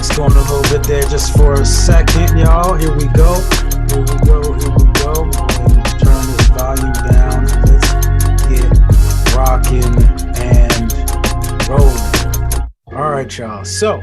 Mix going a little bit there just for a second, y'all. Here we go. Here we go. Here we go. Turn this volume down. Let's get rocking and rolling. All right, y'all. So,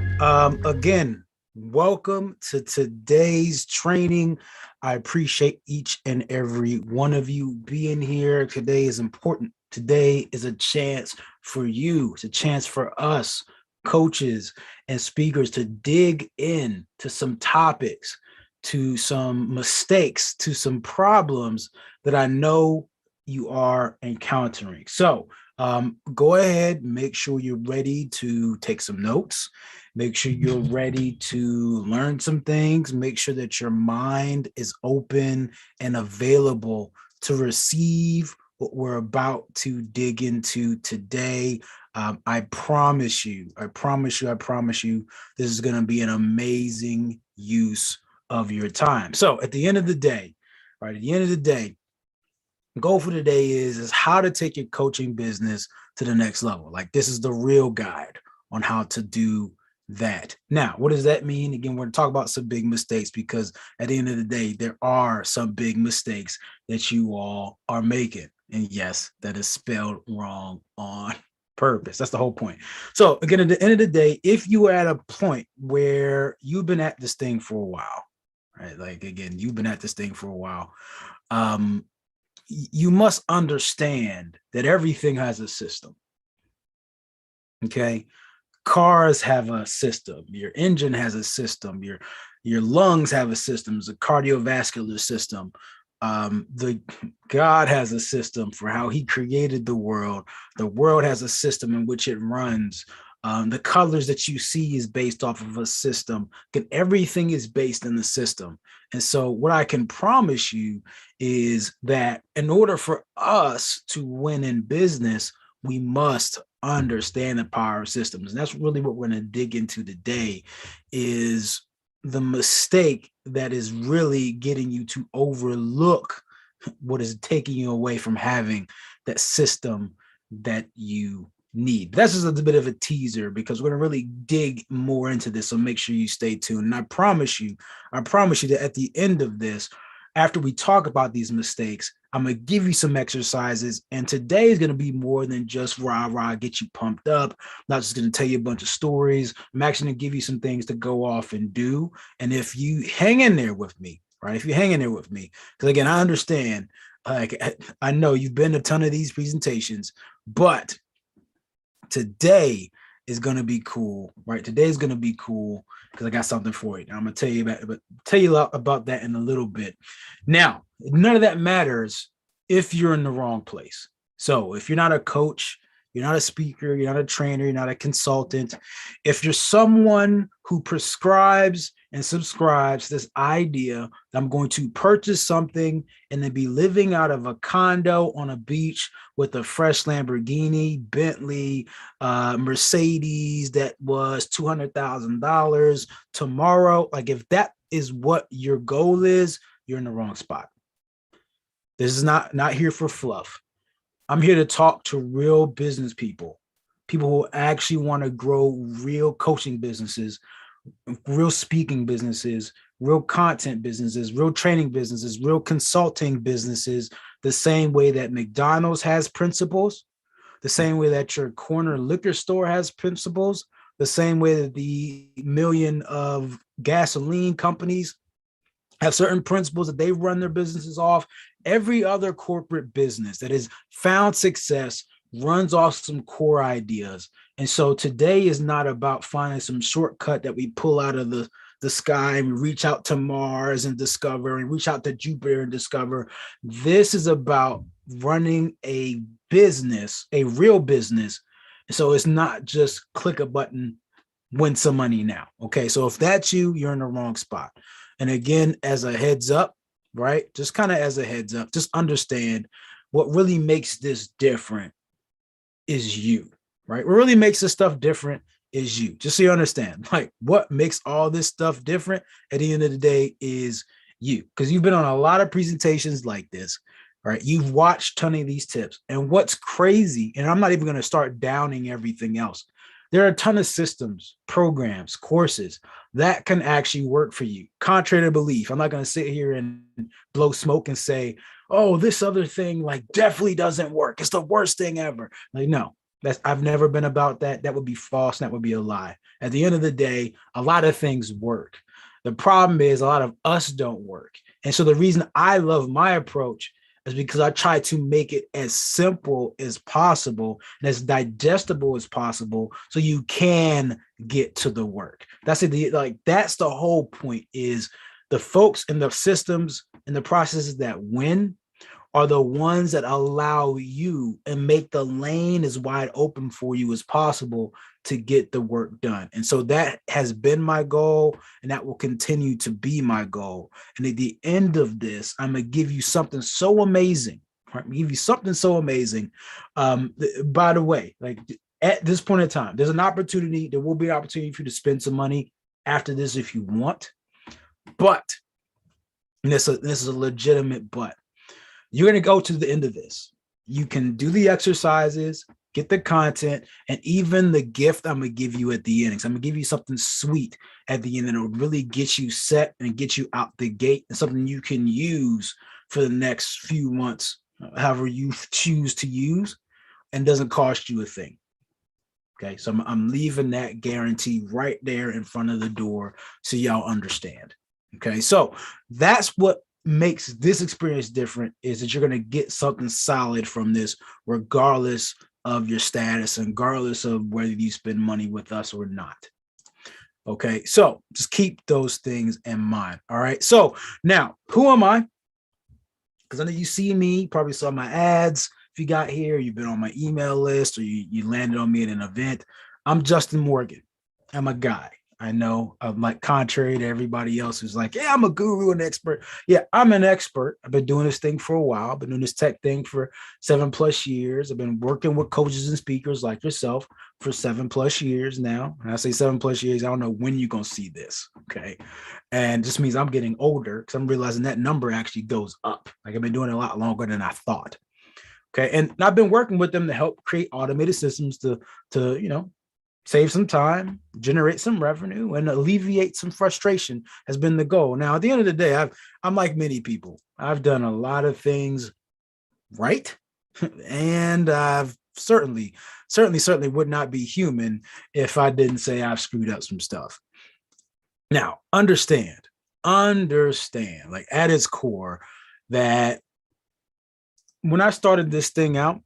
again, welcome to today's training. I appreciate each and every one of you being here. Today is important. Today is a chance for you. It's a chance for us, coaches and speakers, to dig in to some topics, to some mistakes, to some problems that I know you are encountering. So go ahead, make sure you're ready to take some notes. Make sure you're ready to learn some things. Make sure that your mind is open and available to receive what we're about to dig into today. I promise you, this is going to be an amazing use of your time. So at the end of the day, the goal for today is how to take your coaching business to the next level. Like, this is the real guide on how to do that. Now, what does that mean? Again, we're going to talk about some big mistakes, because at the end of the day, there are some big mistakes that you all are making. And yes, that is spelled wrong on purpose. That's the whole point. So again, at the end of the day, if you are at a point where you've been at this thing for a while, right? Like, again, you've been at this thing for a while, you must understand that everything has a system. Okay. Cars have a system. Your engine has a system. Your lungs have a system. It's a cardiovascular system. The God has a system for how he created the world. The world has a system in which it runs. The colors that you see is based off of a system. Everything is based in the system. And so what I can promise you is that in order for us to win in business, we must understand the power of systems. And that's really what we're going to dig into today, is the mistake that is really getting you to overlook what is taking you away from having that system that you need. That's just a bit of a teaser, because we're going to really dig more into this. So make sure you stay tuned. And I promise you that at the end of this, after we talk about these mistakes, I'm going to give you some exercises. And today is going to be more than just rah, get you pumped up. I'm not just going to tell you a bunch of stories. I'm actually going to give you some things to go off and do. And if you hang in there with me, right? If you hang in there with me, because again, I understand, I know you've been to a ton of these presentations, but today is going to be cool, right? Today is going to be cool because I got something for you. I'm going to tell you about that in a little bit. Now, none of that matters if you're in the wrong place. So if you're not a coach, you're not a speaker, you're not a trainer, you're not a consultant. If you're someone who prescribes and subscribes to this idea that I'm going to purchase something and then be living out of a condo on a beach with a fresh Lamborghini, Bentley, Mercedes that was $200,000 tomorrow, like, if that is what your goal is, you're in the wrong spot. This is not here for fluff. I'm here to talk to real business people who actually want to grow real coaching businesses, real speaking businesses, real content businesses, real training businesses, real consulting businesses, the same way that McDonald's has principles, the same way that your corner liquor store has principles, the same way that the million of gasoline companies have certain principles that they run their businesses off. Every other corporate business that has found success runs off some core ideas. And so today is not about finding some shortcut that we pull out of the sky and we reach out to Mars and discover, and reach out to Jupiter and discover. This is about running a business, a real business. So it's not just click a button, win some money now. Okay, so if that's you, you're in the wrong spot. And again, as a heads up, right? Just kind of as a heads up, just understand what really makes this different is you, right? What really makes this stuff different is you. Just so you understand, like, what makes all this stuff different at the end of the day is you, because you've been on a lot of presentations like this, right? You've watched a ton of these tips. And what's crazy, and I'm not even going to start downing everything else. There are a ton of systems, programs, courses that can actually work for you. Contrary to belief, I'm not going to sit here and blow smoke and say, oh, this other thing like definitely doesn't work. It's the worst thing ever. Like, no, I've never been about that. That would be false. That would be a lie. At the end of the day, a lot of things work. The problem is a lot of us don't work. And so the reason I love my approach is because I try to make it as simple as possible and as digestible as possible so you can get to the work. That's it. Like, that's the whole point, is the folks in the systems and the processes that win are the ones that allow you and make the lane as wide open for you as possible to get the work done. And so that has been my goal, and that will continue to be my goal. And at the end of this, I'm going to give you something so amazing. Right? I'm going to give you something so amazing. By the way, like, at this point in time, there's an opportunity. There will be an opportunity for you to spend some money after this if you want. But, and this is a legitimate but, you're going to go to the end of this. You can do the exercises, get the content, and even the gift I'm going to give you at the end. So I'm going to give you something sweet at the end that will really get you set and get you out the gate, and something you can use for the next few months, however you choose to use, and doesn't cost you a thing. Okay, so I'm leaving that guarantee right there in front of the door so y'all understand. Okay, so that's what makes this experience different, is that you're going to get something solid from this, regardless of your status and regardless of whether you spend money with us or not. Okay, so just keep those things in mind. All right, so now, who am I? Because I know you see me, probably saw my ads. If you got here, you've been on my email list, or you landed on me at an event. I'm Justin Morgan. I'm a guy. I know I'm like contrary to everybody else who's like, yeah, I'm a guru and expert. Yeah, I'm an expert. I've been doing this thing for a while. I've been doing this tech thing for 7+ years. I've been working with coaches and speakers like yourself for 7+ years now. And I say 7+ years, I don't know when you're going to see this. Okay. And just means I'm getting older, because I'm realizing that number actually goes up. Like, I've been doing it a lot longer than I thought. Okay. And I've been working with them to help create automated systems to save some time, generate some revenue, and alleviate some frustration has been the goal. Now, at the end of the day, I'm like many people. I've done a lot of things right, and I've certainly would not be human if I didn't say I've screwed up some stuff. Now, understand, like, at its core, that when I started this thing out,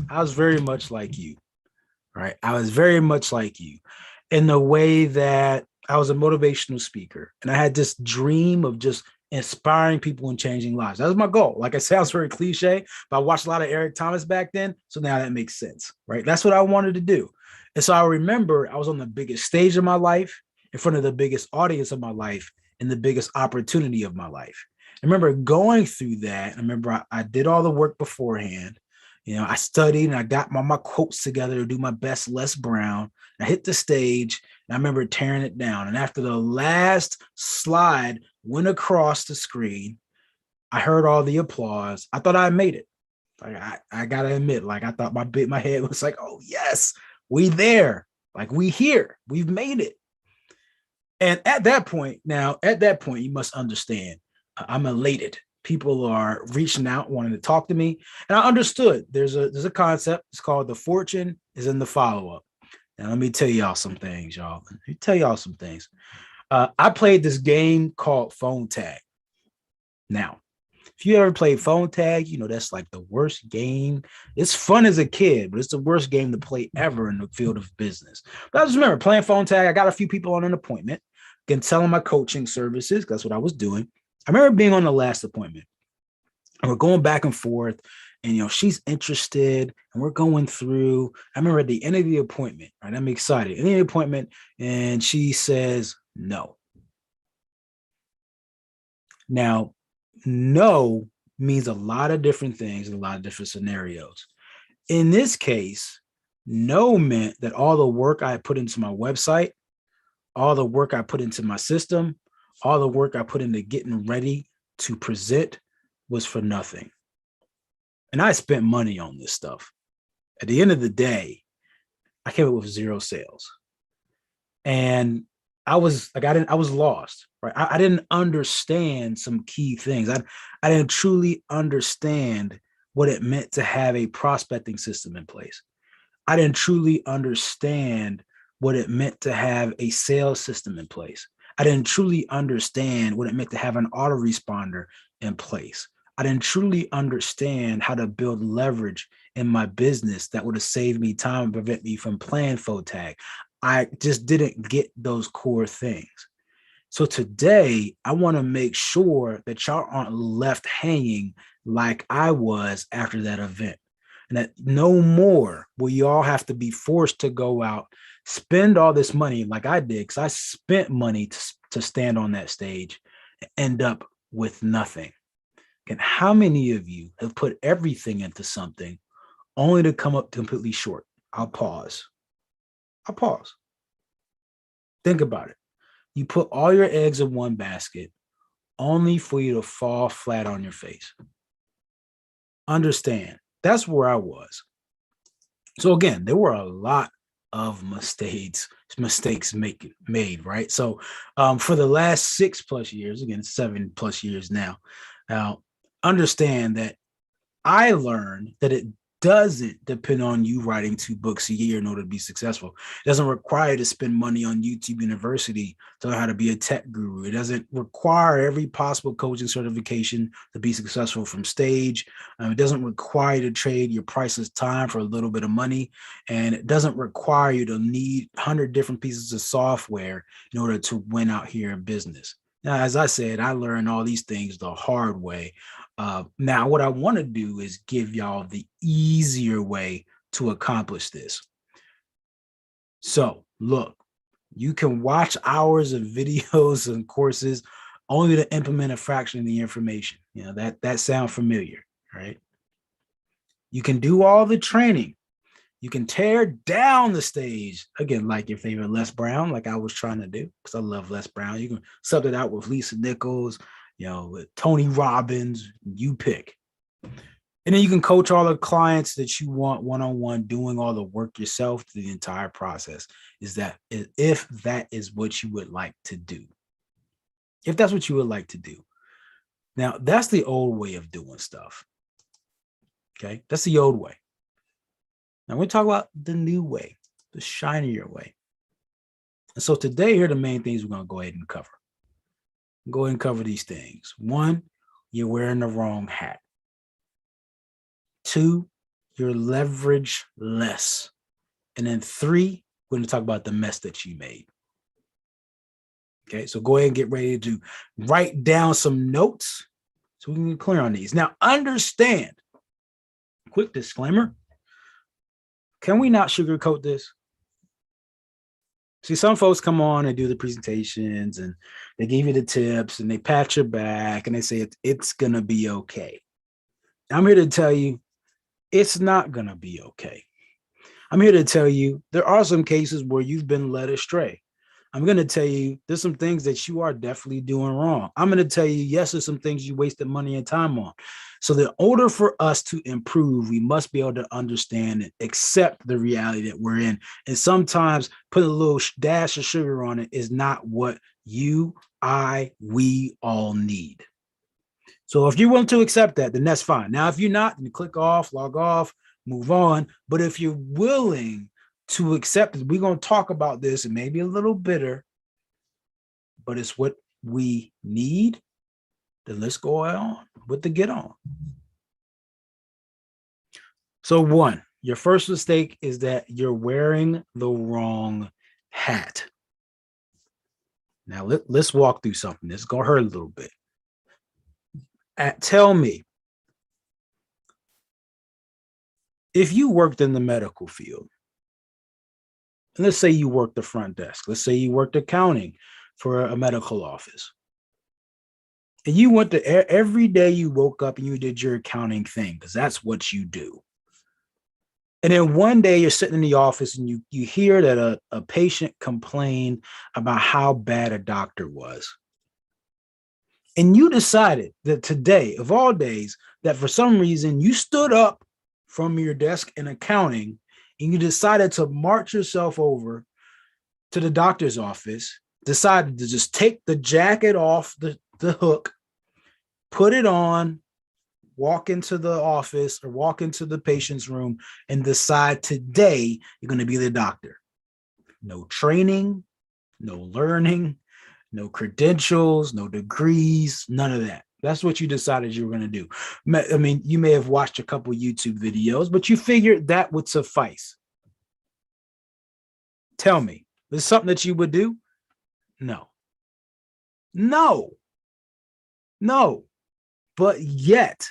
I was very much like you. Right. I was very much like you in the way that I was a motivational speaker, and I had this dream of just inspiring people and changing lives. That was my goal. Like I said, I was very cliche, but I watched a lot of Eric Thomas back then. So now that makes sense. Right. That's what I wanted to do. And so I remember I was on the biggest stage of my life, in front of the biggest audience of my life, and the biggest opportunity of my life. I remember going through that. I remember I did all the work beforehand. I studied and I got my quotes together to do my best Les Brown. I hit the stage and I remember tearing it down. And after the last slide went across the screen, I heard all the applause. I thought I made it. Like, I gotta admit, like, I thought my head was like, oh yes, we there. Like, we here. We've made it. And at that point, you must understand, I'm elated. People are reaching out, wanting to talk to me. And I understood there's a concept. It's called the fortune is in the follow-up. Now, let me tell y'all some things, y'all. I played this game called phone tag. Now, if you ever played phone tag, that's like the worst game. It's fun as a kid, but it's the worst game to play ever in the field of business. But I just remember playing phone tag. I got a few people on an appointment, can tell them my coaching services. That's what I was doing. I remember being on the last appointment, and we're going back and forth, and she's interested, and we're going through. I remember at the end of the appointment, right? I'm excited. End of the appointment, and she says no. Now, no means a lot of different things in a lot of different scenarios. In this case, no meant that all the work I put into my website, all the work I put into my system, all the work I put into getting ready to present was for nothing. And I spent money on this stuff. At the end of the day, I came up with 0 sales. And I was like, I was lost, right? I didn't understand some key things. I didn't truly understand what it meant to have a prospecting system in place. I didn't truly understand what it meant to have a sales system in place. I didn't truly understand what it meant to have an autoresponder in place. I didn't truly understand how to build leverage in my business that would have saved me time and prevent me from playing phone tag. I just didn't get those core things. So today, I want to make sure that y'all aren't left hanging like I was after that event. And that no more will y'all have to be forced to go out, spend all this money like I did, because I spent money to stand on that stage and end up with nothing. And how many of you have put everything into something only to come up completely short? I'll pause. Think about it. You put all your eggs in one basket only for you to fall flat on your face. Understand, that's where I was. So again, there were a lot of mistakes made, right? So for the last 6+ years, again, 7+ years now, understand that I learned that it doesn't depend on you writing 2 books a year in order to be successful. It doesn't require you to spend money on YouTube University to learn how to be a tech guru. It doesn't require every possible coaching certification to be successful from stage. It doesn't require you to trade your priceless time for a little bit of money. And it doesn't require you to need 100 different pieces of software in order to win out here in business. Now, as I said, I learned all these things the hard way. Now, what I want to do is give y'all the easier way to accomplish this. So, look, you can watch hours of videos and courses only to implement a fraction of the information. You know, that sounds familiar, right? You can do all the training. You can tear down the stage, again, like your favorite Les Brown, like I was trying to do, because I love Les Brown. You can sub it out with Lisa Nichols, with Tony Robbins, you pick. And then you can coach all the clients that you want one-on-one, doing all the work yourself through the entire process. If that is what you would like to do. If that's what you would like to do. Now, that's the old way of doing stuff. Okay, that's the old way. Now we're talking about the new way, the shinier way. And so today, here are the main things we're going to go ahead and cover. Go ahead and cover these things. 1, you're wearing the wrong hat. 2, you're leverage less. And then 3, we're going to talk about the mess that you made. Okay, so go ahead and get ready to write down some notes so we can get clear on these. Now, understand, quick disclaimer, can we not sugarcoat this? See, some folks come on and do the presentations and they give you the tips and they pat your back and they say it's going to be okay. I'm here to tell you it's not going to be okay. I'm here to tell you there are some cases where you've been led astray. I'm going to tell you there's some things that you are definitely doing wrong. I'm going to tell you, yes, there's some things you wasted money and time on. So in order for us to improve, we must be able to understand and accept the reality that we're in. And sometimes putting a little dash of sugar on it is not what you, we all need. So if you're willing to accept that, then that's fine. Now, if you're not, then click off, log off, move on. But if you're willing to accept it, we're going to talk about this and maybe a little bitter, but it's what we need, then let's go on with the get on. So 1, your first mistake is that you're wearing the wrong hat. Now let's walk through something. It's going to hurt a little bit. Tell me, if you worked in the medical field, and let's say you worked the front desk, let's say you worked accounting for a medical office, and you went to every day you woke up and you did your accounting thing, because that's what you do. And then one day you're sitting in the office and you hear that a patient complained about how bad a doctor was. And you decided that today, of all days, that for some reason you stood up from your desk in accounting and you decided to march yourself over to the doctor's office, decided to just take the jacket off the hook, put it on, walk into the office or walk into the patient's room and decide today you're going to be the doctor. No training, no learning, no credentials, no degrees, none of that. That's what you decided you were going to do. I mean, you may have watched a couple YouTube videos, but you figured that would suffice. Tell me, is this something that you would do? No. No. No. But yet,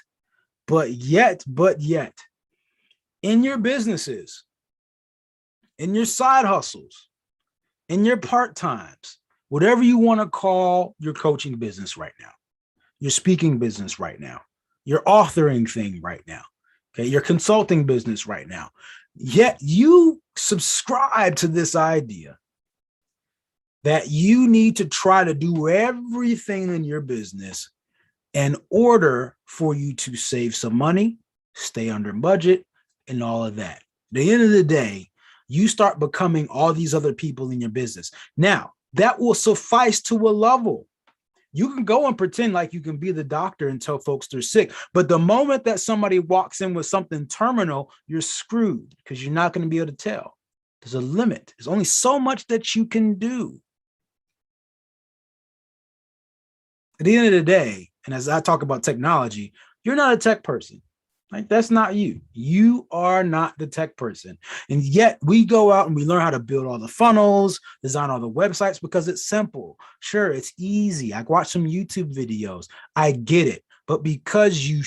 in your businesses, in your side hustles, in your part-times, whatever you want to call your coaching business right now, your speaking business right now, your authoring thing right now, okay, your consulting business right now, yet you subscribe to this idea that you need to try to do everything in your business in order for you to save some money, stay under budget, and all of that. At the end of the day, you start becoming all these other people in your business. Now, that will suffice to a level. You can go and pretend like you can be the doctor and tell folks they're sick. But the moment that somebody walks in with something terminal, you're screwed because you're not going to be able to tell. There's a limit. There's only so much that you can do. At the end of the day, and as I talk about technology, you're not a tech person. Like, that's not you. You are not the tech person. And yet we go out and we learn how to build all the funnels, design all the websites because it's simple. Sure, it's easy. I watch some YouTube videos. I get it. But because you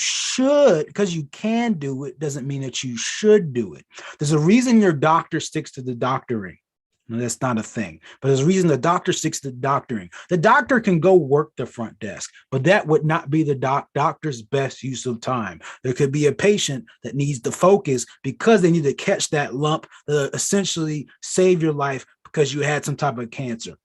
can do it, doesn't mean that you should do it. There's a reason your doctor sticks to the doctoring. No, that's not a thing. But there's a reason the doctor sticks to doctoring. The doctor can go work the front desk, but that would not be the doctor's best use of time. There could be a patient that needs to focus because they need to catch that lump that essentially save your life because you had some type of cancer.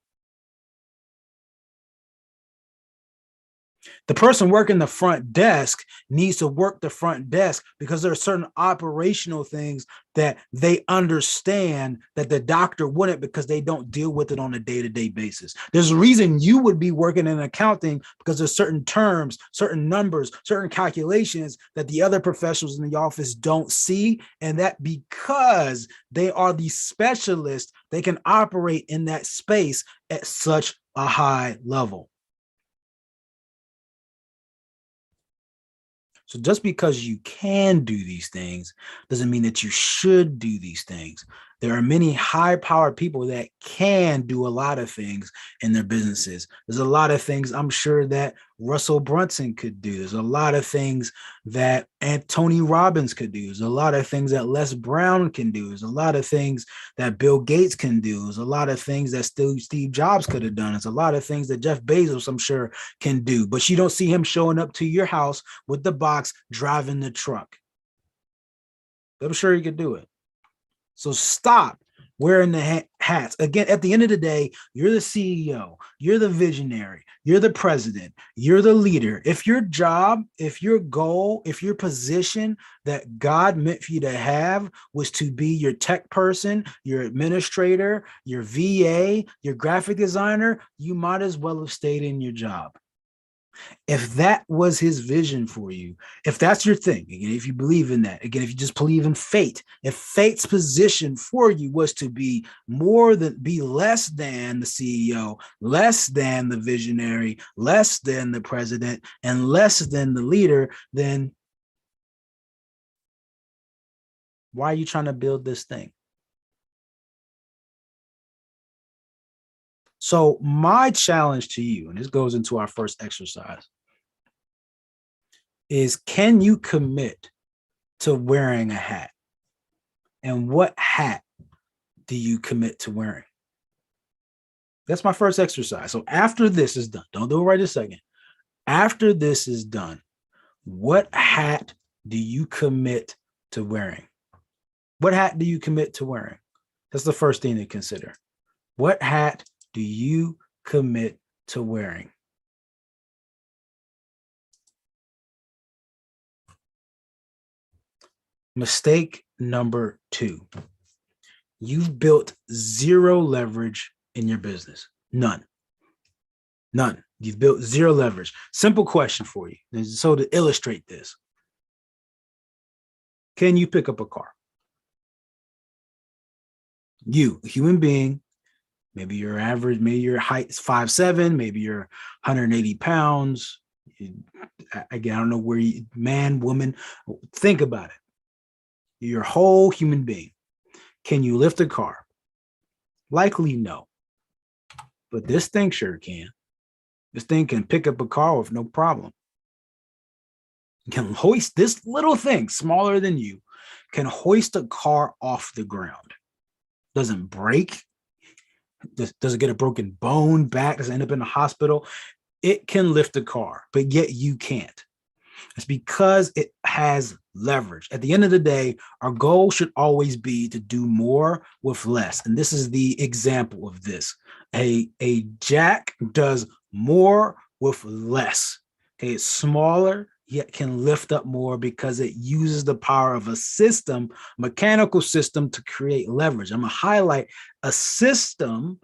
The person working the front desk needs to work the front desk because there are certain operational things that they understand that the doctor wouldn't because they don't deal with it on a day-to-day basis. There's a reason you would be working in accounting because there's certain terms, certain numbers, certain calculations that the other professionals in the office don't see. And that because they are the specialists, they can operate in that space at such a high level. So just because you can do these things doesn't mean that you should do these things. There are many high-powered people that can do a lot of things in their businesses. There's a lot of things I'm sure that Russell Brunson could do. There's a lot of things that Tony Robbins could do. There's a lot of things that Les Brown can do. There's a lot of things that Bill Gates can do. There's a lot of things that Steve Jobs could have done. There's a lot of things that Jeff Bezos, I'm sure, can do. But you don't see him showing up to your house with the box, driving the truck. But I'm sure he could do it. So stop wearing the hats. Again, at the end of the day, you're the CEO, you're the visionary, you're the president, you're the leader. If your job, if your goal, if your position that God meant for you to have was to be your tech person, your administrator, your VA, your graphic designer, you might as well have stayed in your job. If that was his vision for you, if that's your thing, again, if you believe in that, again, if you just believe in fate, if fate's position for you was to be less than the CEO, less than the visionary, less than the president, and less than the leader, then why are you trying to build this thing? So my challenge to you, and this goes into our first exercise, is can you commit to wearing a hat? And what hat do you commit to wearing? That's my first exercise. So after this is done, don't do it right this second. After this is done, what hat do you commit to wearing? What hat do you commit to wearing? That's the first thing to consider. What hat do you commit to wearing? Mistake number 2. You've built zero leverage in your business. None. None. You've built zero leverage. Simple question for you. And so to illustrate this, can you pick up a car? You, a human being, maybe your average, maybe your height is 5'7", maybe you're 180 pounds. Again, I don't know where you, man, woman, think about it. You're a whole human being. Can you lift a car? Likely no. But this thing sure can. This thing can pick up a car with no problem. It can hoist this little thing, smaller than you, can hoist a car off the ground. Doesn't break. Doesn't get a broken bone, back, doesn't end up in the hospital. It can lift a car, but yet you can't. It's because it has leverage. At the end of the day, our goal should always be to do more with less. And this is the example of this. A jack does more with less. Okay, it's smaller, yet can lift up more because it uses the power of a system, mechanical system, to create leverage. I'm going to highlight a system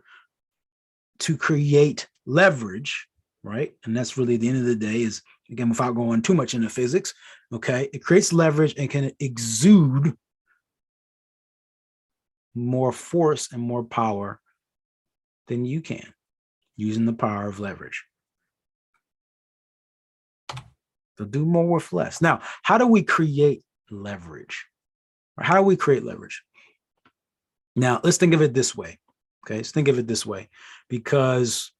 to create leverage, right? And that's really, at the end of the day, is, again, without going too much into physics, okay, it creates leverage and can exude more force and more power than you can using the power of leverage. So do more with less. Now, how do we create leverage? Or how do we create leverage? Now, let's think of it this way. Okay, let's think of it this way, because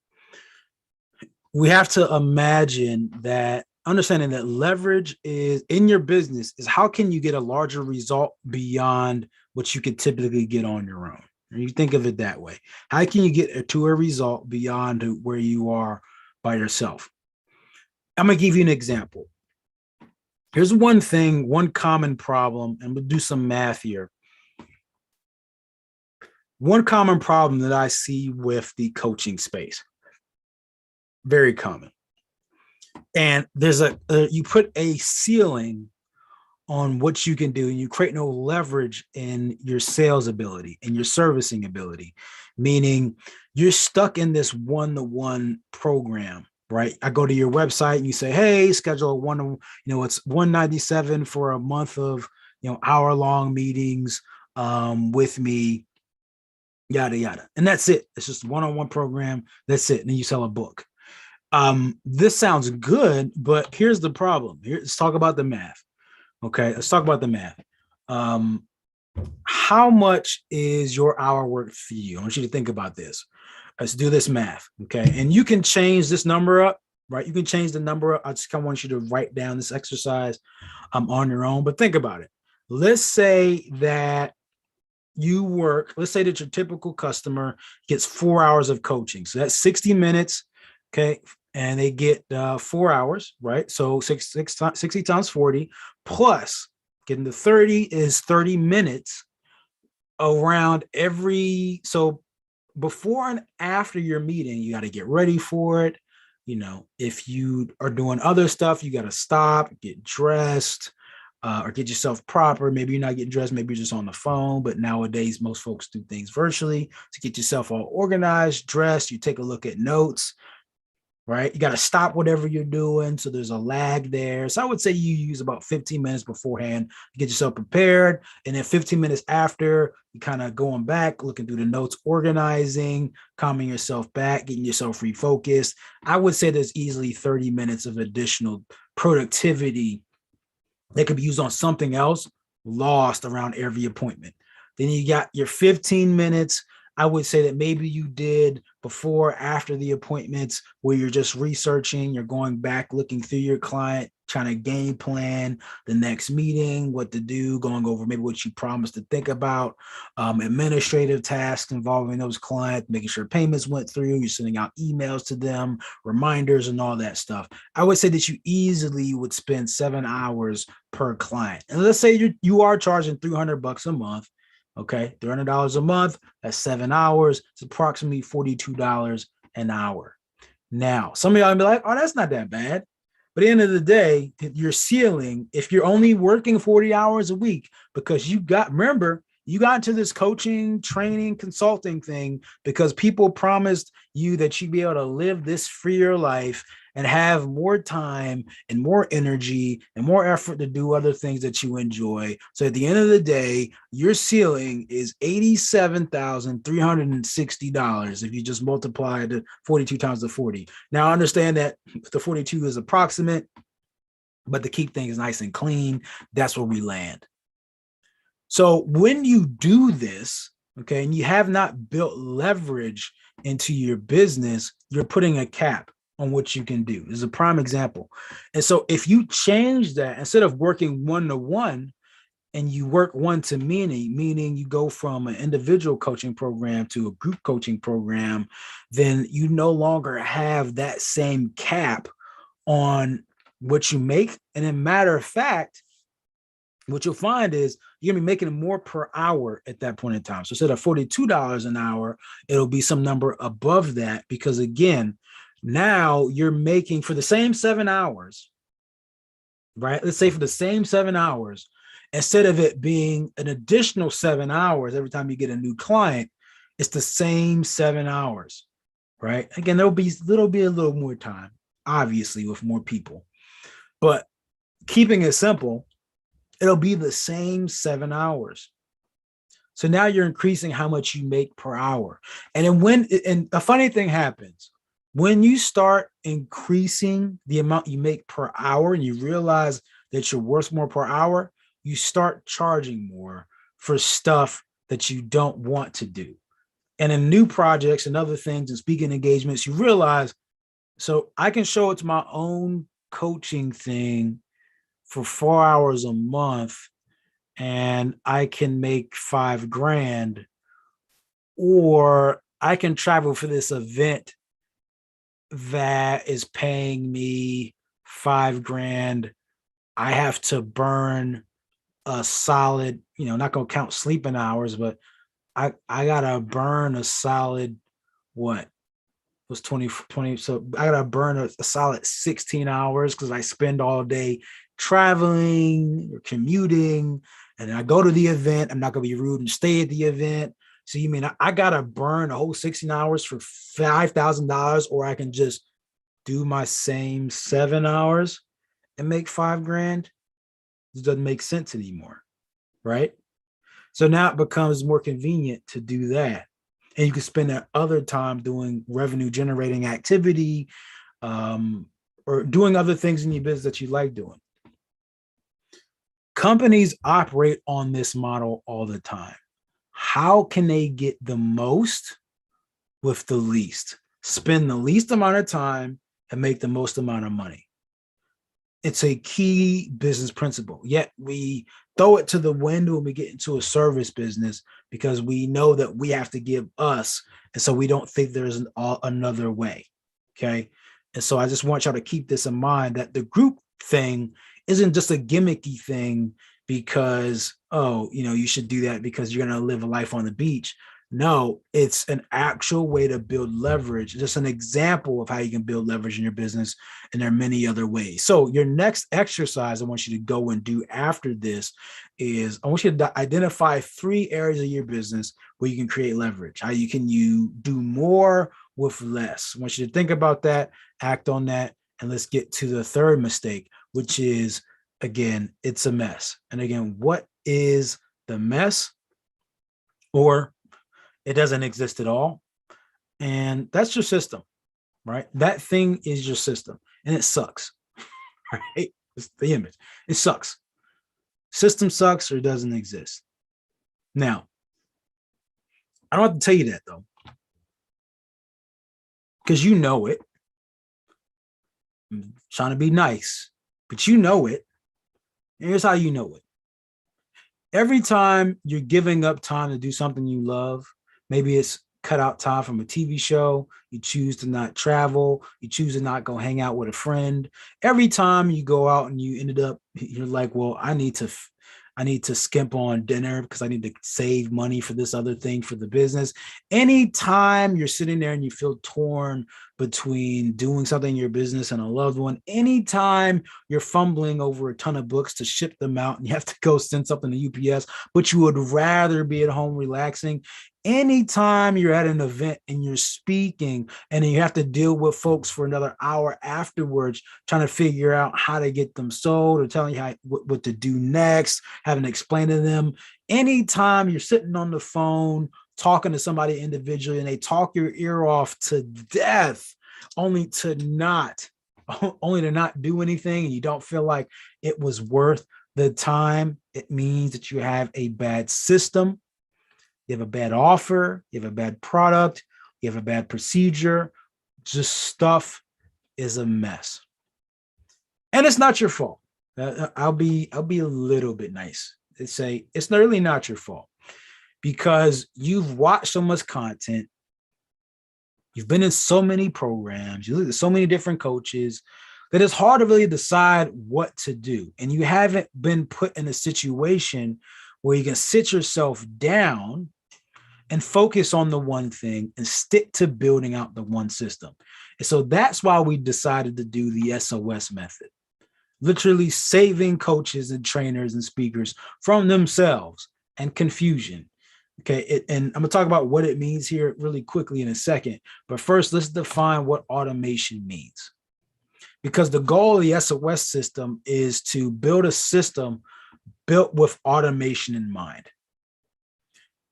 we have to imagine that understanding that leverage is in your business is how can you get a larger result beyond what you could typically get on your own. And you think of it that way. How can you get to a result beyond where you are by yourself? I'm going to give you an example. Here's one thing, one common problem, and we'll do some math here. One common problem that I see with the coaching space, very common. And there's you put a ceiling on what you can do, and you create no leverage in your sales ability and your servicing ability, meaning you're stuck in this one-to-one program, right? I go to your website and you say, hey, schedule it's $197 for a month of, hour-long meetings with me, yada, yada. And that's it. It's just a one-on-one program. That's it. And then you sell a book. This sounds good, but here's the problem. Let's talk about the math. Okay, let's talk about the math. How much is your hour worth for you? I want you to think about this. Let's do this math. Okay, and you can change this number up, right? You can change the number up. I just kind of want you to write down this exercise on your own, but think about it. Let's say that let's say that your typical customer gets 4 hours of coaching. So that's 60 minutes. Okay. And they get 4 hours, right? So 60 times 40 plus getting to 30 is 30 minutes around every. So before and after your meeting, you got to get ready for it. If you are doing other stuff, you got to stop, get dressed, or get yourself proper. Maybe you're not getting dressed, maybe you're just on the phone, but nowadays most folks do things virtually to get yourself all organized, dressed. You take a look at notes, right? You got to stop whatever you're doing. So there's a lag there. So I would say you use about 15 minutes beforehand to get yourself prepared. And then 15 minutes after, you kind of going back, looking through the notes, organizing, calming yourself back, getting yourself refocused. I would say there's easily 30 minutes of additional productivity that could be used on something else, lost around every appointment. Then you got your 15 minutes. I would say that maybe you did before, after the appointments, where you're just researching, you're going back, looking through your client, trying to game plan the next meeting, what to do, going over maybe what you promised to think about, administrative tasks involving those clients, making sure payments went through, you're sending out emails to them, reminders and all that stuff. I would say that you easily would spend 7 hours per client. And let's say you are charging $300 a month. Okay, $300 a month, that's 7 hours. It's approximately $42 an hour. Now, some of y'all be like, oh, that's not that bad. But at the end of the day, your ceiling, if you're only working 40 hours a week, because remember, You got into this coaching, training, consulting thing because people promised you that you'd be able to live this freer life and have more time and more energy and more effort to do other things that you enjoy. So at the end of the day, your ceiling is $87,360 if you just multiply the 42 times the 40. Now I understand that the 42 is approximate, but to keep things nice and clean, that's where we land. So when you do this, okay, and you have not built leverage into your business, you're putting a cap on what you can do. This is a prime example. And so if you change that, instead of working one-to-one and you work one-to-many, meaning you go from an individual coaching program to a group coaching program, then you no longer have that same cap on what you make. And in matter of fact, what you'll find is you're gonna be making more per hour at that point in time. So instead of $42 an hour, it'll be some number above that, because again, now you're making for the same 7 hours, right? Let's say for the same 7 hours, instead of it being an additional 7 hours every time you get a new client, it's the same 7 hours, right? Again, there'll be a little more time, obviously, with more people, but keeping it simple, it'll be the same 7 hours. So now you're increasing how much you make per hour. And then and a funny thing happens when you start increasing the amount you make per hour and you realize that you're worth more per hour, you start charging more for stuff that you don't want to do. And in new projects and other things and speaking engagements, you realize, so I can show it to my own coaching thing for 4 hours a month and I can make $5,000, or I can travel for this event that is paying me $5,000. I have to burn a solid, not gonna count sleeping hours, but I gotta burn a solid, what was 20. So I gotta burn a solid 16 hours because I spend all day traveling or commuting, and I go to the event. I'm not gonna be rude and stay at the event. So you mean I gotta burn a whole 16 hours for $5,000, or I can just do my same 7 hours and make $5,000? It doesn't make sense anymore, right? So now it becomes more convenient to do that. And you can spend that other time doing revenue generating activity, or doing other things in your business that you like doing. Companies operate on this model all the time. How can they get the most with the least? Spend the least amount of time and make the most amount of money. It's a key business principle. Yet we throw it to the wind when we get into a service business because we know that we have to give us. And so we don't think there's another way. Okay. And so I just want y'all to keep this in mind, that the group thing isn't just a gimmicky thing because, you should do that because you're going to live a life on the beach. No, it's an actual way to build leverage. Just an example of how you can build leverage in your business. And there are many other ways. So your next exercise I want you to go and do after this is I want you to identify 3 areas of your business where you can create leverage. How you do more with less. I want you to think about that, act on that. And let's get to the third mistake, which is, again, it's a mess. And again, what is the mess? Or it doesn't exist at all. And that's your system, right? That thing is your system and it sucks, right? It's the image. It sucks. System sucks or it doesn't exist. Now, I don't have to tell you that though, because you know it. I'm trying to be nice, but you know it. And here's how you know it. Every time you're giving up time to do something you love, maybe it's cut out time from a TV show, you choose to not travel, you choose to not go hang out with a friend. Every time you go out and you ended up, you're like, well, I need to I need to skimp on dinner because I need to save money for this other thing for the business. Anytime you're sitting there and you feel torn between doing something in your business and a loved one, anytime you're fumbling over a ton of books to ship them out and you have to go send something to UPS, but you would rather be at home relaxing, anytime you're at an event and you're speaking and then you have to deal with folks for another hour afterwards, trying to figure out how to get them sold or telling you what to do next, having to explain to them, anytime you're sitting on the phone talking to somebody individually and they talk your ear off to death only to not do anything, and you don't feel like it was worth the time, it means that you have a bad system, you have a bad offer, you have a bad product, you have a bad procedure. Just stuff is a mess. And it's not your fault. I'll be a little bit nice and say it's really not your fault, because you've watched so much content, you've been in so many programs, you look at so many different coaches, that it's hard to really decide what to do. And you haven't been put in a situation where you can sit yourself down and focus on the one thing and stick to building out the one system. And so that's why we decided to do the SOS method, literally saving coaches and trainers and speakers from themselves and confusion. Okay, and I'm gonna talk about what it means here really quickly in a second. But first, let's define what automation means. Because the goal of the SOS system is to build a system built with automation in mind.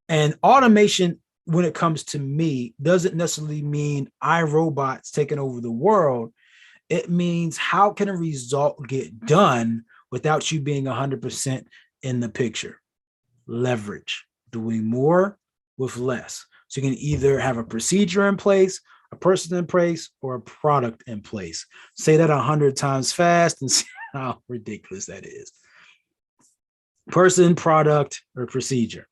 And automation, when it comes to me, doesn't necessarily mean iRobots taking over the world. It means how can a result get done without you being 100% in the picture? Leverage, doing more with less. So you can either have a procedure in place, a person in place, or a product in place. Say that 100 times fast and see how ridiculous that is. Person, product, or procedure.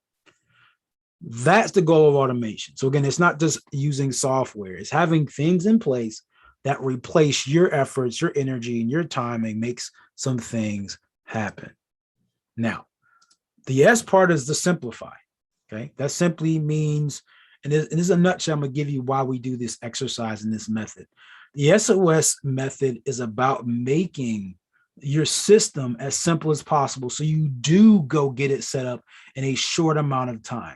That's the goal of automation. So again, it's not just using software, it's having things in place that replace your efforts, your energy, and your time and makes some things happen. Now, the S part is the simplify. Okay, that simply means, and this is a nutshell, I'm gonna give you why we do this exercise in this method. The SOS method is about making your system as simple as possible so you do go get it set up in a short amount of time.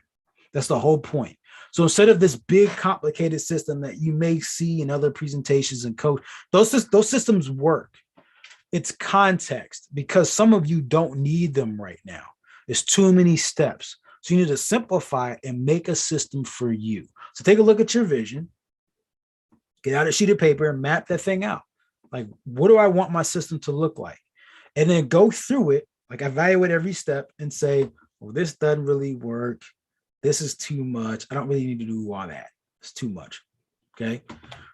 That's the whole point. So instead of this big complicated system that you may see in other presentations and coach, those systems work. It's context, because some of you don't need them right now. There's too many steps. So you need to simplify and make a system for you. So take a look at your vision, get out a sheet of paper and map that thing out. Like, what do I want my system to look like? And then go through it, like evaluate every step and say, well, this doesn't really work. This is too much. I don't really need to do all that. It's too much. Okay.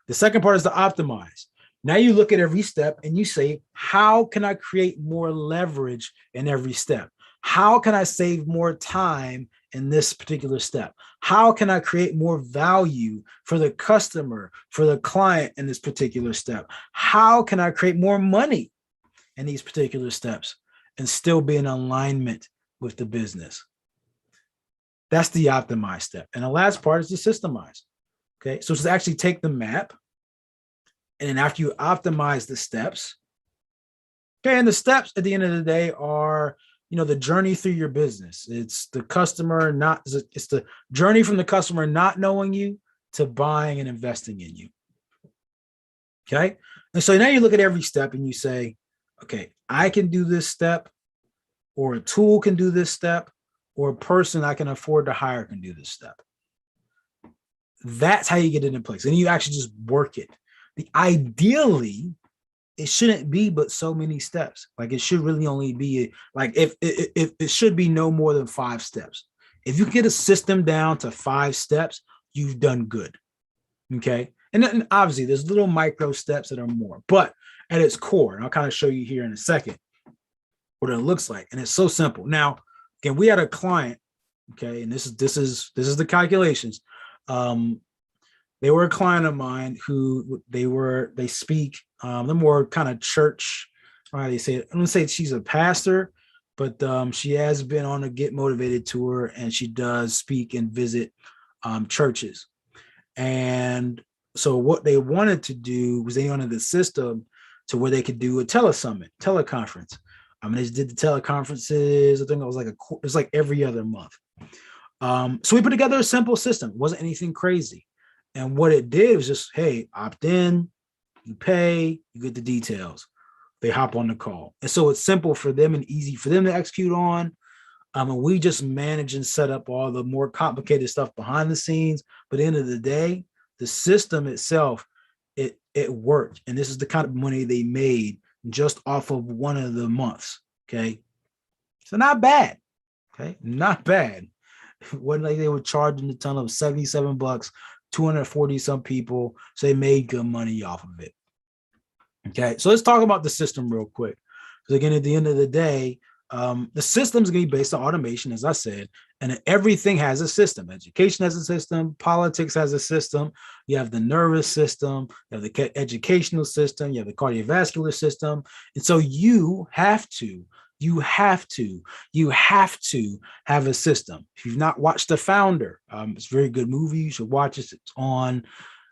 The second part is to optimize. Now you look at every step and you say, how can I create more leverage in every step? How can I save more time in this particular step? How can I create more value for the customer, for the client in this particular step? How can I create more money in these particular steps and still be in alignment with the business? That's the optimize step. And the last part is to systemize. Okay, so it's to actually take the map, and then after you optimize the steps, okay, and the steps at the end of the day are, the journey through your business. It's the customer it's the journey from the customer not knowing you to buying and investing in you. Okay, and so now you look at every step and you say, okay, I can do this step, or a tool can do this step, or a person I can afford to hire can do this step. That's how you get it in place. And you actually just work it. Ideally, it shouldn't be but so many steps. Like, it should really only be like, if it should be no more than 5 steps. If you get a system down to 5 steps, you've done good. Okay. And then obviously there's little micro steps that are more, but at its core, and I'll kind of show you here in a second what it looks like. And it's so simple. Now, again, we had a client, okay, and this is the calculations. They were a client of mine who they speak, they're more kind of church, how do you say it? I'm gonna say she's a pastor, but she has been on a Get Motivated tour, and she does speak and visit churches. And so what they wanted to do was they wanted the system to where they could do a telesummit, teleconference. I mean, they just did the teleconferences. I think it was like it's like every other month. So we put together a simple system. It wasn't anything crazy. And what it did was just, hey, opt in, you pay, you get the details. They hop on the call. And so it's simple for them and easy for them to execute on. And we just manage and set up all the more complicated stuff behind the scenes. But at the end of the day, the system itself, it worked. And this is the kind of money they made just off of one of the months. Okay. So not bad. Okay. Not bad. It wasn't like they were charging a ton of $77, 240 some people. So they made good money off of it. Okay. So let's talk about the system real quick. Because again, at the end of the day, the system is going to be based on automation, as I said, and everything has a system. Education has a system. Politics has a system. You have the nervous system. You have the educational system. You have the cardiovascular system. And so you have to have a system. If you've not watched The Founder, it's a very good movie. You should watch it. It's on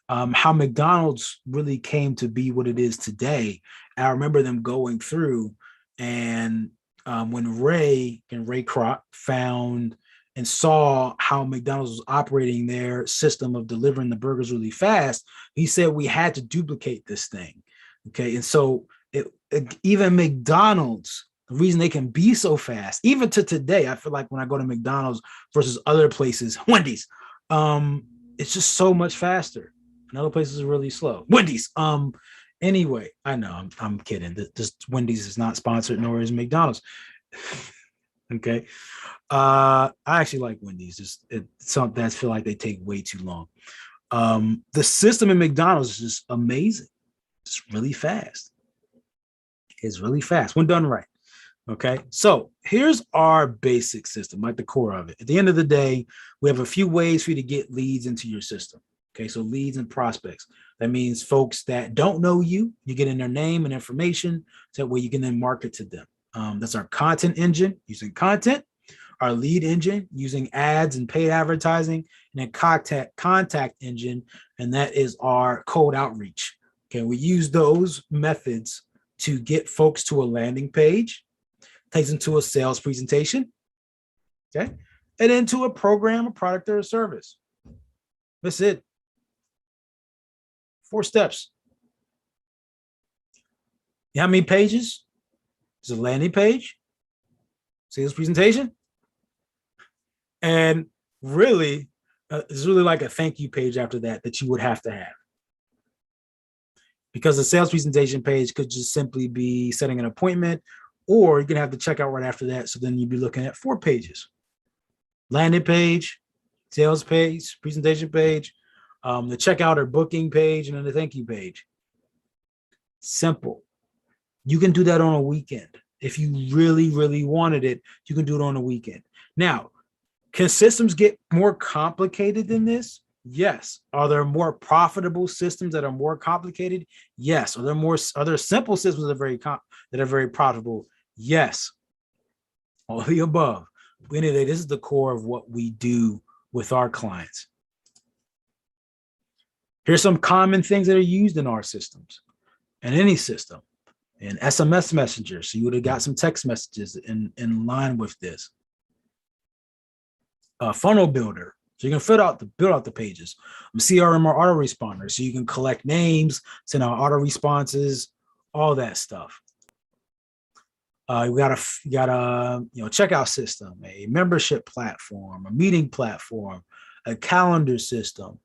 how McDonald's really came to be what it is today. And I remember them going through and when Ray Kroc found and saw how McDonald's was operating their system of delivering the burgers really fast, he said we had to duplicate this thing. Okay. And so even McDonald's, the reason they can be so fast, even to today, I feel like when I go to McDonald's versus other places, Wendy's, it's just so much faster. And other places are really slow. Wendy's, anyway, I know I'm kidding. This Wendy's is not sponsored, nor is McDonald's. Okay. I actually like Wendy's. It's something that I feel like they take way too long. The system in McDonald's is just amazing. It's really fast. It's really fast when done right. Okay. So here's our basic system, like the core of it. At the end of the day, we have a few ways for you to get leads into your system. Okay, so leads and prospects. That means folks that don't know you, you get in their name and information, so that way you can then market to them. That's our content engine using content, our lead engine using ads and paid advertising, and then contact engine, and that is our cold outreach. Okay, we use those methods to get folks to a landing page, takes them to a sales presentation, okay, and then to a program, a product, or a service. That's it. 4 steps. You know how many pages? There's a landing page, sales presentation, and really, it's really like a thank you page after that you would have to have. Because the sales presentation page could just simply be setting an appointment, or you can have the checkout right after that. So then you'd be looking at 4 pages. Landing page, sales page, presentation page, the checkout or booking page, and then the thank you page. Simple. You can do that on a weekend. If you really, really wanted it, you can do it on a weekend. Now, can systems get more complicated than this? Yes. Are there more profitable systems that are more complicated? Yes. Are there simple systems that are very profitable? Yes. All the above. Anyway, this is the core of what we do with our clients. Here's some common things that are used in our systems and any system. And SMS Messenger, so you would have got some text messages in line with this. Funnel builder, so you can build out the pages. CRM or autoresponder, so you can collect names, send out auto responses, all that stuff. We got a checkout system, a membership platform, a meeting platform, a calendar system.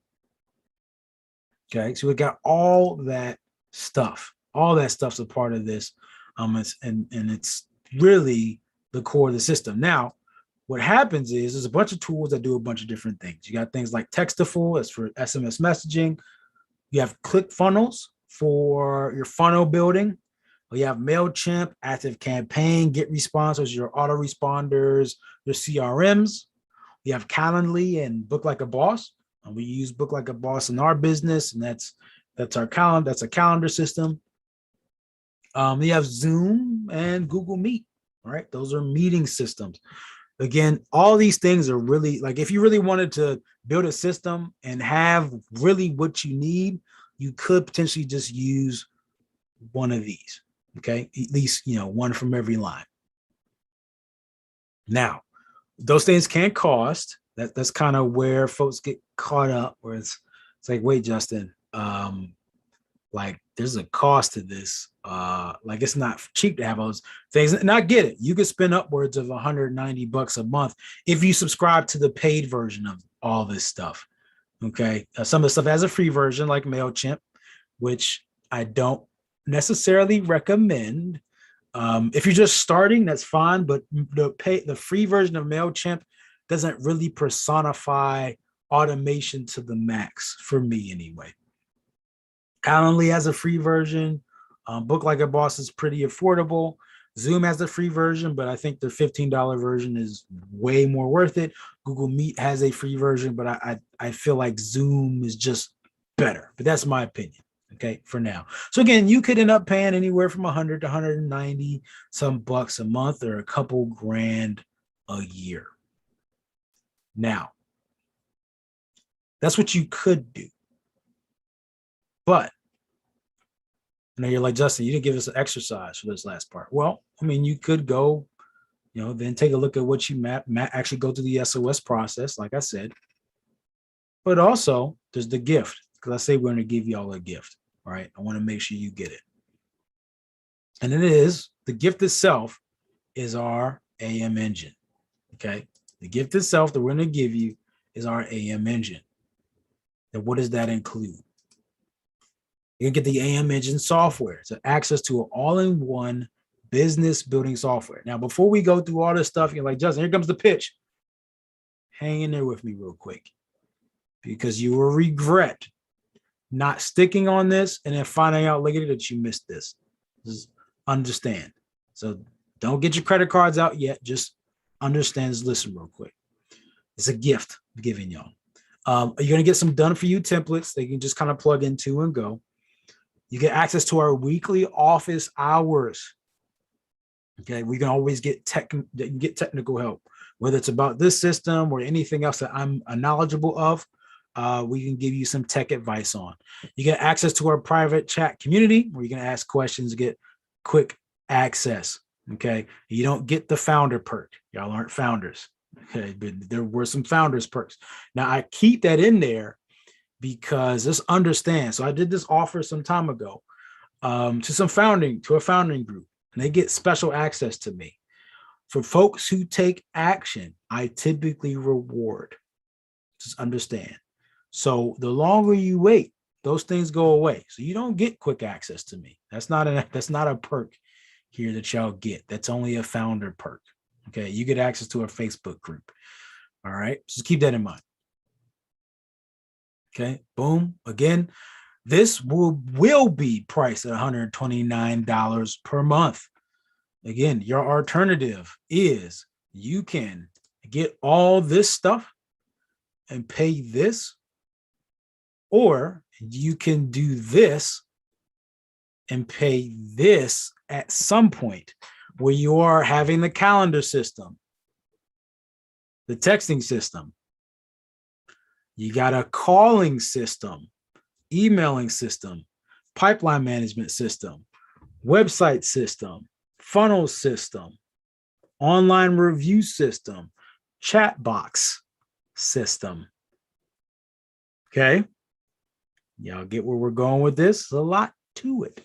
Okay, so we got all that stuff. All that stuff's a part of this, and it's really the core of the system. Now, what happens is there's a bunch of tools that do a bunch of different things. You got things like Textaful, that's for SMS messaging. You have ClickFunnels for your funnel building. You have MailChimp, ActiveCampaign, GetResponse, those are your autoresponders, your CRMs. You have Calendly and Book Like a Boss. And we use Book Like a Boss in our business, and that's our calendar. That's a calendar system. You have Zoom and Google Meet. All right. Those are meeting systems. Again, all these things are really like if you really wanted to build a system and have really what you need, you could potentially just use one of these. Okay. At least, one from every line. Now, those things can cost. That's kind of where folks get caught up, where it's like, wait, Justin, like there's a cost to this. Like it's not cheap to have those things. And I get it. You could spend upwards of $190 a month if you subscribe to the paid version of all this stuff. Okay. Some of the stuff has a free version like MailChimp, which I don't necessarily recommend. If you're just starting, that's fine, but the free version of MailChimp doesn't really personify automation to the max for me anyway. Calendly has a free version. Book Like a Boss is pretty affordable. Zoom has a free version, but I think the $15 version is way more worth it. Google Meet has a free version, but I feel like Zoom is just better. But that's my opinion. Okay, for now. So again, you could end up paying anywhere from 100 to 190 some bucks a month or a couple grand a year. Now, that's what you could do. But you're like, Justin, you didn't give us an exercise for this last part. Well, I mean, you could go, then take a look at what you actually go through the SOS process, like I said. But also, there's the gift, because I say we're going to give y'all a gift. All right. I want to make sure you get it. And the gift itself is our AM engine. Okay. The gift itself that we're going to give you is our AM engine. And what does that include? You can get the AM engine software. So access to an all-in-one business building software. Now, before we go through all this stuff, you're like, Justin, here comes the pitch. Hang in there with me real quick, because you will regret not sticking on this and then finding out later that you missed this. Just understand. So don't get your credit cards out yet. Just understand. Just listen real quick. It's a gift I'm giving y'all. You're going to get some done for you templates that you can just kind of plug into and go. You get access to our weekly office hours. Okay, we can always get technical help, whether it's about this system or anything else that I'm knowledgeable of. We can give you some tech advice on. You get access to our private chat community where you can ask questions, get quick access. Okay, you don't get the founder perk. Y'all aren't founders. Okay, but there were some founders perks. Now I keep that in there because just understand. So I did this offer some time ago to a founding group, and they get special access to me. For folks who take action, I typically reward. Just understand. So the longer you wait, those things go away. So you don't get quick access to me. That's not a perk here that y'all get. That's only a founder perk. Okay, you get access to our Facebook group. All right, just keep that in mind. Okay, boom. Again, this will be priced at $129 per month. Again, your alternative is you can get all this stuff and pay this, or you can do this and pay this at some point where you are having the calendar system, the texting system. You got a calling system, emailing system, pipeline management system, website system, funnel system, online review system, chat box system. Okay. Y'all get where we're going with this? There's a lot to it.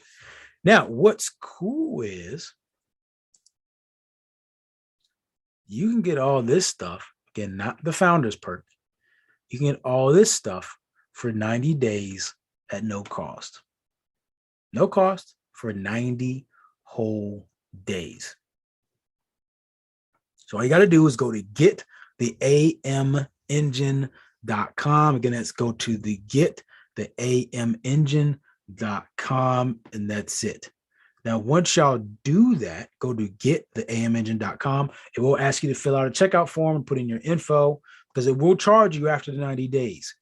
Now, what's cool is you can get all this stuff, again, not the founder's perk. You can get all this stuff for 90 days at no cost. No cost for 90 whole days. So all you got to do is go to gettheamengine.com. Again, let's go to the gettheamengine.com, and that's it. Now, once y'all do that, go to gettheamengine.com. It will ask you to fill out a checkout form and put in your info, because it will charge you after the 90 days.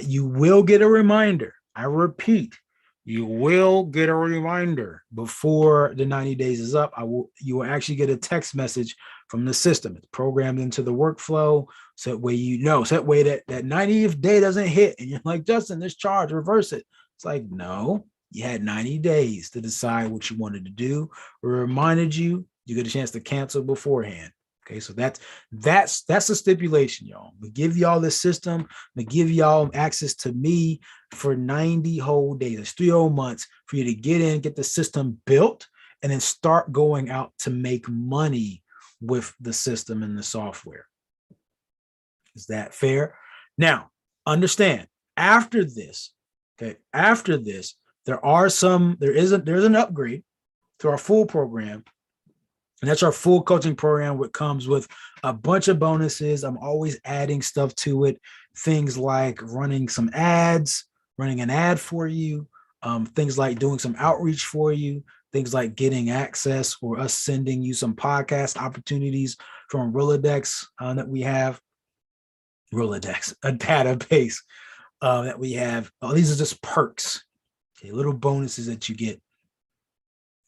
You will get a reminder. I repeat, You will get a reminder before the 90 days is up. You will actually get a text message from the system. It's programmed into the workflow. So that way so that way that 90th day doesn't hit and you're like, Justin, this charge, reverse it. It's like, no, you had 90 days to decide what you wanted to do. We reminded you, you get a chance to cancel beforehand. Okay, so that's the stipulation, y'all. We give y'all this system, we give y'all access to me for 90 whole days. It's 3 whole months for you to get in, get the system built, and then start going out to make money with the system and the software. Is that fair? Now, understand, after this, there's an upgrade to our full program. And that's our full coaching program, which comes with a bunch of bonuses. I'm always adding stuff to it. Things like running some ads, running an ad for you, things like doing some outreach for you, things like getting access or us sending you some podcast opportunities from Rolodex that we have. Rolodex, a database that we have. These are just perks, okay, little bonuses that you get,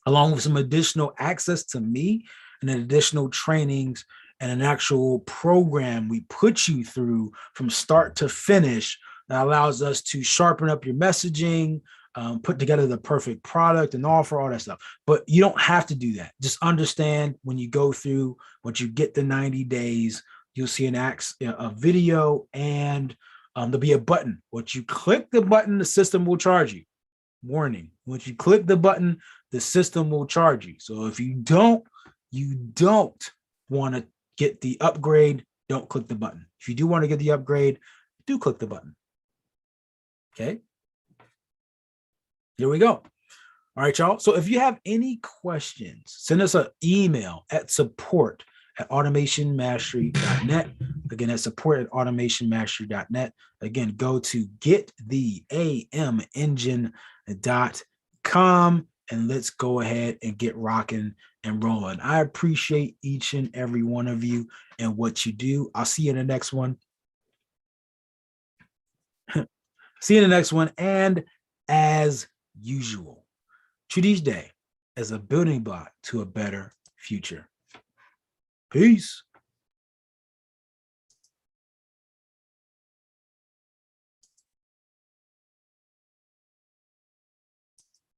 along with some additional access to me and additional trainings and an actual program we put you through from start to finish that allows us to sharpen up your messaging, put together the perfect product and offer, all that stuff. But you don't have to do that. Just understand when you go through, once you get the 90 days, you'll see a video and there'll be a button. Once you click the button, the system will charge you. Warning, once you click the button, the system will charge you. So if you don't want to get the upgrade, don't click the button. If you do want to get the upgrade, do click the button. Okay. Here we go. All right, y'all. So if you have any questions, send us an email at support@automationmastery.net. Again, that's support@automationmastery.net. Again, go to gettheamengine.com and let's go ahead and get rocking and rolling. I appreciate each and every one of you and what you do. I'll see you in the next one. And as usual, treat each day as a building block to a better future. Peace.